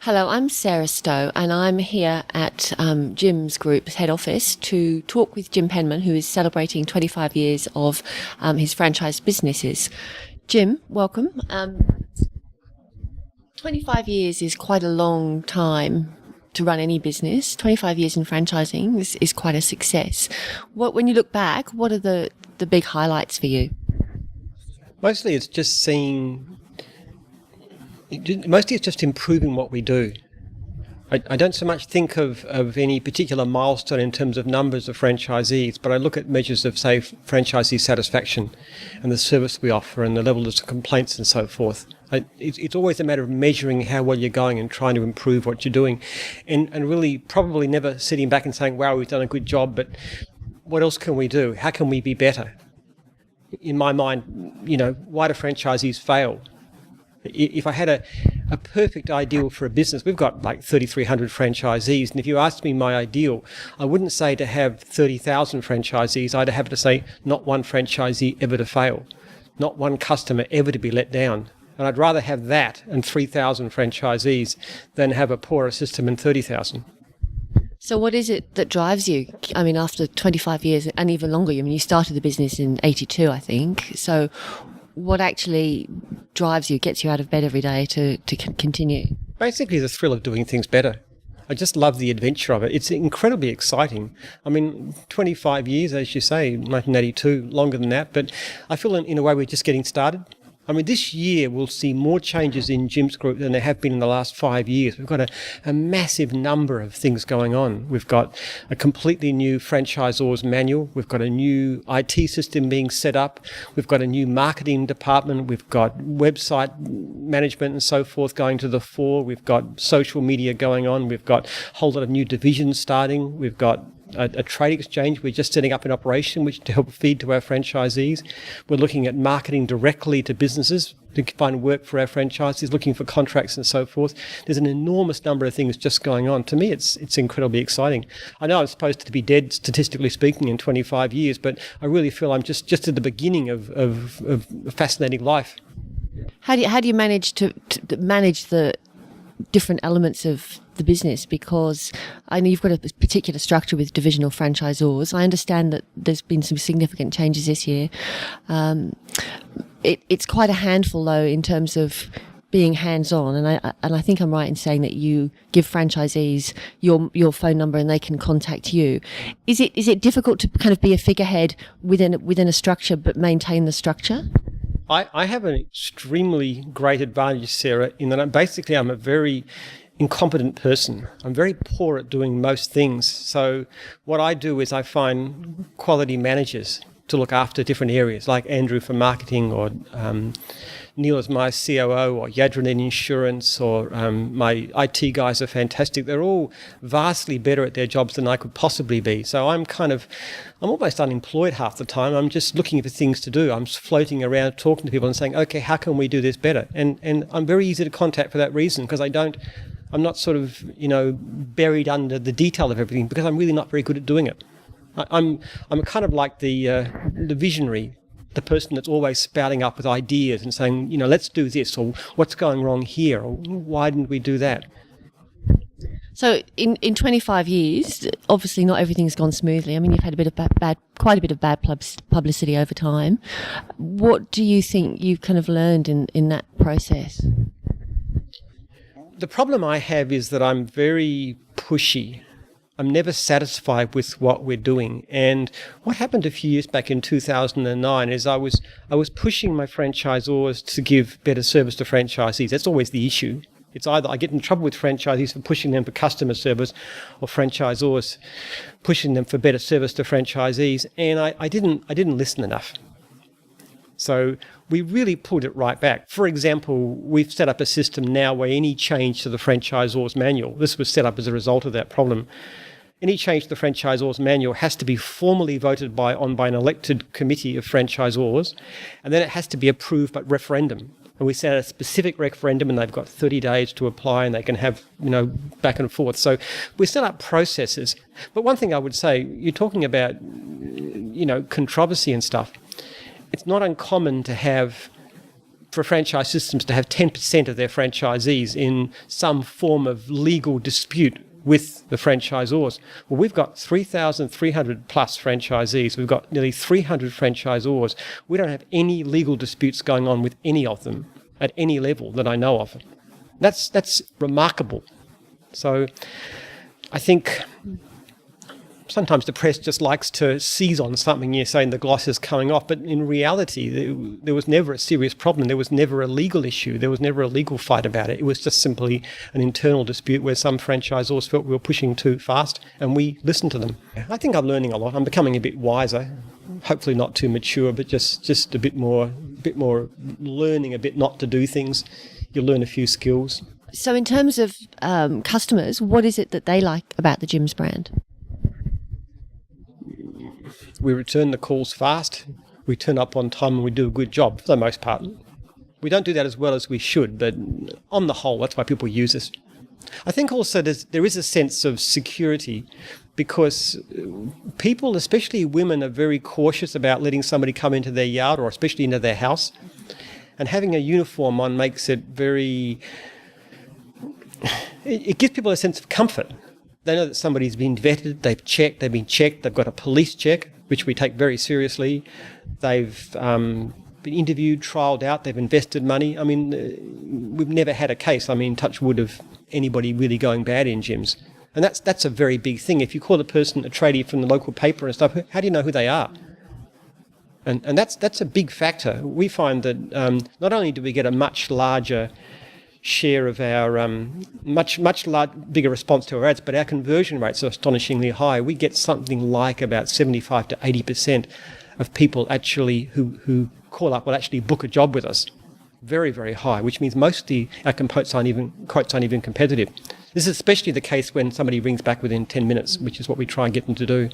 Hello, I'm Sarah Stowe, and I'm here at Jim's group's head office to talk with Jim Penman, who is celebrating 25 years of his franchise businesses. Jim, welcome. 25 years is quite a long time to run any business. 25 years in franchising is quite a success. When you look back, what are the big highlights for you? Mostly it's just improving what we do. I don't so much think of any particular milestone in terms of numbers of franchisees, but I look at measures of, say, franchisee satisfaction and the service we offer and the level of complaints and so forth. It's always a matter of measuring how well you're going and trying to improve what you're doing, and really probably never sitting back and saying, wow, we've done a good job, but what else can we do? How can we be better? In my mind, why do franchisees fail? If I had a perfect ideal for a business, we've got like 3,300 franchisees, and if you asked me my ideal, I wouldn't say to have 30,000 franchisees. I'd have to say not one franchisee ever to fail, not one customer ever to be let down. And I'd rather have that and 3,000 franchisees than have a poorer system and 30,000. So what is it that drives you? I mean, after 25 years and even longer, you started the business in 82, I think. So what actually drives you, gets you out of bed every day to continue? Basically the thrill of doing things better. I just love the adventure of it. It's incredibly exciting. I mean, 25 years, as you say, 1982, longer than that, but I feel in a way we're just getting started. I mean, this year we'll see more changes in Jim's group than there have been in the last 5 years. We've got a massive number of things going on. We've got a completely new franchisor's manual. We've got a new IT system being set up. We've got a new marketing department. We've got website management and so forth going to the fore. We've got social media going on. We've got a whole lot of new divisions starting. We've got a trade exchange we're just setting up in operation, which to help feed to our franchisees. We're looking at marketing directly to businesses to find work for our franchisees, looking for contracts and so forth. There's an enormous number of things just going on. To me, it's incredibly exciting. I know I'm supposed to be dead, statistically speaking, in 25 years, but I really feel I'm just at the beginning of a fascinating life. How do you manage to manage the different elements of the business? Because I know you've got a particular structure with divisional franchisors. I understand that there's been some significant changes this year. It's quite a handful, though, in terms of being hands-on, and I think I'm right in saying that you give franchisees your phone number and they can contact you. Is it difficult to kind of be a figurehead within a structure but maintain the structure? I have an extremely great advantage, Sarah, in that I'm a very incompetent person. I'm very poor at doing most things. So what I do is I find quality managers to look after different areas, like Andrew for marketing, or Neil is my COO, or Yadrin in insurance, or my IT guys are fantastic. They're all vastly better at their jobs than I could possibly be. So I'm almost unemployed half the time. I'm just looking for things to do. I'm floating around talking to people and saying, okay, how can we do this better? And I'm very easy to contact for that reason, because I'm not sort of, buried under the detail of everything, because I'm really not very good at doing it. I'm kind of like the visionary, the person that's always spouting up with ideas and saying, let's do this, or what's going wrong here, or why didn't we do that? So in 25 years, obviously not everything's gone smoothly. I mean, you've had quite a bit of bad publicity over time. What do you think you've kind of learned in that process? The problem I have is that I'm very pushy. I'm never satisfied with what we're doing. And what happened a few years back in 2009 is I was pushing my franchisors to give better service to franchisees. That's always the issue. It's either I get in trouble with franchisees for pushing them for customer service, or franchisors pushing them for better service to franchisees. And I didn't listen enough. So we really pulled it right back. For example, we've set up a system now where any change to the franchisor's manual, this was set up as a result of that problem, any change to the franchisor's manual has to be formally voted on by an elected committee of franchisors, and then it has to be approved by referendum. And we set a specific referendum, and they've got 30 days to apply, and they can have, back and forth. So we set up processes. But one thing I would say, you're talking about, controversy and stuff. It's not uncommon to have for franchise systems to have 10% of their franchisees in some form of legal dispute with the franchisors. Well, we've got 3,300 plus franchisees. We've got nearly 300 franchisors. We don't have any legal disputes going on with any of them at any level that I know of. That's remarkable. So I think sometimes the press just likes to seize on something. You're saying the gloss is coming off, but in reality, there was never a serious problem. There was never a legal issue. There was never a legal fight about it. It was just simply an internal dispute where some franchisors felt we were pushing too fast, and we listened to them. I think I'm learning a lot. I'm becoming a bit wiser. Hopefully not too mature, but just a bit more learning a bit not to do things. You'll learn a few skills. So in terms of customers, what is it that they like about the Jim's brand? We return the calls fast, we turn up on time, and we do a good job for the most part. We don't do that as well as we should, but on the whole, that's why people use us. I think also there is a sense of security because people, especially women, are very cautious about letting somebody come into their yard or especially into their house. And having a uniform on makes it it gives people a sense of comfort. They know that somebody's been vetted, they've been checked, they've got a police check, which we take very seriously. They've been interviewed, trialled out, they've invested money. I mean, we've never had a case, touch wood, of anybody really going bad in gyms. And that's a very big thing. If you call a person a tradie from the local paper and stuff, how do you know who they are? And that's a big factor. We find that not only do we get a much larger share of our much bigger response to our ads, but our conversion rates are astonishingly high. We get something like about 75 to 80% of people actually who call up will actually book a job with us. Very, very high, which means most of our quotes aren't even competitive. This is especially the case when somebody rings back within 10 minutes, which is what we try and get them to do.